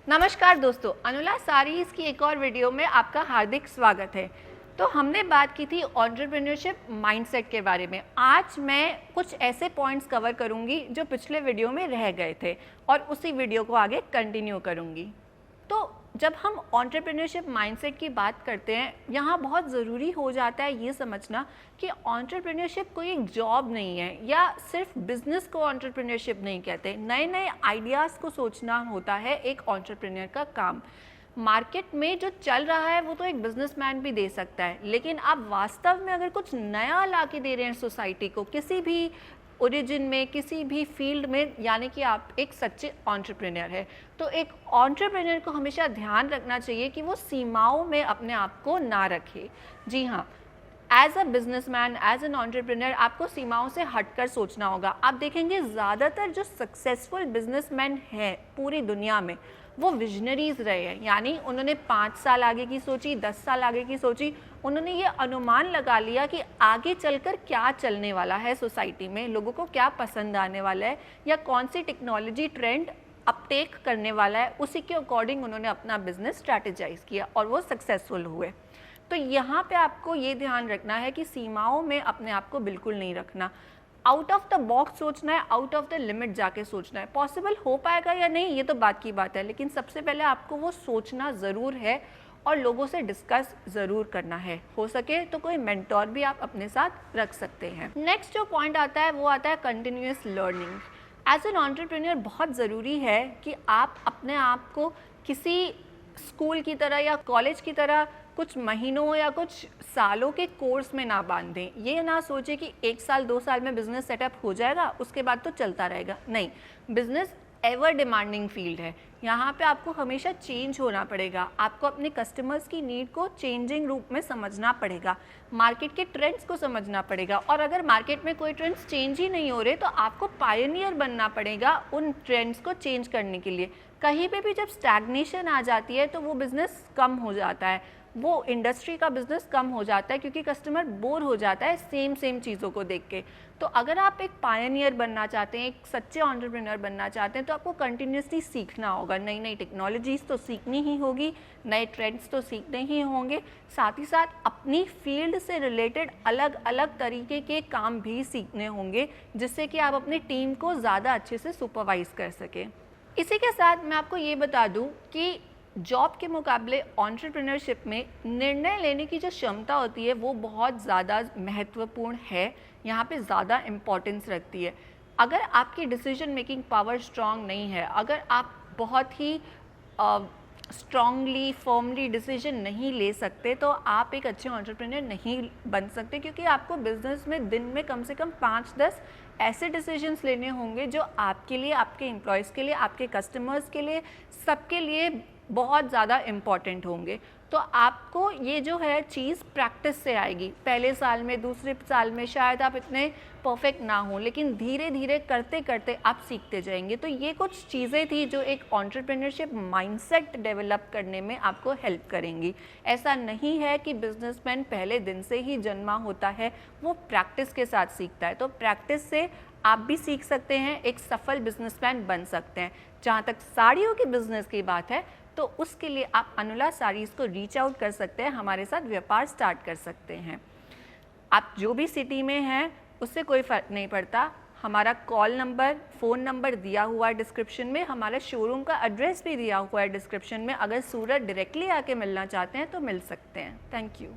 नमस्कार दोस्तों, अनुला सारीज की एक और वीडियो में आपका हार्दिक स्वागत है। तो हमने बात की थी एंटरप्रेन्योरशिप माइंडसेट के बारे में। आज मैं कुछ ऐसे पॉइंट्स कवर करूंगी जो पिछले वीडियो में रह गए थे और उसी वीडियो को आगे कंटिन्यू करूंगी। तो जब हम एंटरप्रेन्योरशिप माइंडसेट की बात करते हैं, यहाँ बहुत ज़रूरी हो जाता है ये समझना कि एंटरप्रेन्योरशिप कोई एक जॉब नहीं है या सिर्फ बिजनेस को एंटरप्रेन्योरशिप नहीं कहते। नए नए आइडियाज़ को सोचना होता है एक एंटरप्रेन्योर का काम। मार्केट में जो चल रहा है वो तो एक बिजनेसमैन भी दे सकता है, लेकिन आप वास्तव में अगर कुछ नया ला के दे रहे हैं सोसाइटी को, किसी भी ओरिजिन में, किसी भी फील्ड में, यानी कि आप एक सच्चे एंटरप्रेन्योर है। तो एक एंटरप्रेन्योर को हमेशा ध्यान रखना चाहिए कि वो सीमाओं में अपने आप को ना रखे। जी हाँ, as a businessman, as an entrepreneur आपको सीमाओं से हटकर सोचना होगा। आप देखेंगे ज़्यादातर जो सक्सेसफुल बिजनेसमैन हैं पूरी दुनिया में, वो विजनरीज रहे हैं। यानी उन्होंने 5 साल आगे की सोची, 10 साल आगे की सोची। उन्होंने ये अनुमान लगा लिया कि आगे चलकर क्या चलने वाला है सोसाइटी में, लोगों को क्या पसंद आने वाला है या कौन सी टेक्नोलॉजी ट्रेंड अपटेक करने वाला है, उसी के अकॉर्डिंग उन्होंने अपना बिजनेस स्ट्रैटेजाइज किया और वो सक्सेसफुल हुए। तो यहाँ पे आपको ये ध्यान रखना है कि सीमाओं में अपने आप को बिल्कुल नहीं रखना। आउट ऑफ द बॉक्स सोचना है, आउट ऑफ द लिमिट जाके सोचना है। पॉसिबल हो पाएगा या नहीं ये तो बात की बात है, लेकिन सबसे पहले आपको वो सोचना ज़रूर है और लोगों से डिस्कस ज़रूर करना है। हो सके तो कोई मेंटोर भी आप अपने साथ रख सकते हैं। नेक्स्ट जो पॉइंट आता है वो आता है continuous learning. As an entrepreneur बहुत ज़रूरी है कि आप अपने आप को किसी स्कूल की तरह या कॉलेज की तरह कुछ महीनों या कुछ सालों के कोर्स में ना बांधें। ये ना सोचें कि 1 साल 2 साल में बिजनेस सेटअप हो जाएगा, उसके बाद तो चलता रहेगा। नहीं, बिजनेस एवर डिमांडिंग फील्ड है। यहाँ पे आपको हमेशा चेंज होना पड़ेगा। आपको अपने कस्टमर्स की नीड को चेंजिंग रूप में समझना पड़ेगा, मार्केट के ट्रेंड्स को समझना पड़ेगा। और अगर मार्केट में कोई ट्रेंड्स चेंज ही नहीं हो रहे तो आपको पायनियर बनना पड़ेगा उन ट्रेंड्स को चेंज करने के लिए। कहीं पे भी जब स्टैग्नेशन आ जाती है तो वो बिज़नेस कम हो जाता है, वो इंडस्ट्री का बिजनेस कम हो जाता है, क्योंकि कस्टमर बोर हो जाता है सेम चीज़ों को देख के। तो अगर आप एक पायनियर बनना चाहते हैं, एक सच्चे एंटरप्रेन्योर बनना चाहते हैं, तो आपको कंटिन्यूसली सीखना होगा। नई नई टेक्नोलॉजीज़ तो सीखनी ही होगी, नए ट्रेंड्स तो सीखने ही होंगे, साथ ही साथ अपनी फील्ड से रिलेटेड अलग अलग तरीके के काम भी सीखने होंगे, जिससे कि आप अपनी टीम को ज़्यादा अच्छे से सुपरवाइज कर सकें। इसी के साथ मैं आपको ये बता दूँ कि जॉब के मुकाबले एंटरप्रेन्योरशिप में निर्णय लेने की जो क्षमता होती है वो बहुत ज़्यादा महत्वपूर्ण है, यहाँ पे ज़्यादा इम्पोर्टेंस रखती है। अगर आपकी डिसीजन मेकिंग पावर स्ट्रांग नहीं है, अगर आप बहुत ही स्ट्रांगली फर्मली डिसीजन नहीं ले सकते, तो आप एक अच्छे एंटरप्रेन्योर नहीं बन सकते, क्योंकि आपको बिजनेस में दिन में कम से कम 5-10 ऐसे डिसीजंस लेने होंगे जो आपके लिए, आपके एम्प्लॉयज़ के लिए, आपके कस्टमर्स के लिए, सबके लिए बहुत ज़्यादा इम्पॉर्टेंट होंगे। तो आपको ये जो है चीज़ प्रैक्टिस से आएगी। पहले साल में, दूसरे साल में शायद आप इतने परफेक्ट ना हो, लेकिन धीरे धीरे करते करते आप सीखते जाएंगे। तो ये कुछ चीज़ें थी जो एक एंटरप्रेन्योरशिप माइंडसेट डेवलप करने में आपको हेल्प करेंगी। ऐसा नहीं है कि बिजनेसमैन पहले दिन से ही जन्मा होता है, वो प्रैक्टिस के साथ सीखता है। तो प्रैक्टिस से आप भी सीख सकते हैं, एक सफल बिजनेसमैन बन सकते हैं। जहाँ तक साड़ियों के बिजनेस की बात है, तो उसके लिए आप अनुला साड़ीज़ को रीच आउट कर सकते हैं, हमारे साथ व्यापार स्टार्ट कर सकते हैं। आप जो भी सिटी में हैं उससे कोई फ़र्क नहीं पड़ता। हमारा कॉल नंबर, फ़ोन नंबर दिया हुआ है डिस्क्रिप्शन में, हमारा शोरूम का एड्रेस भी दिया हुआ है डिस्क्रिप्शन में। अगर सूरत डायरेक्टली आके मिलना चाहते हैं तो मिल सकते हैं। Thank you.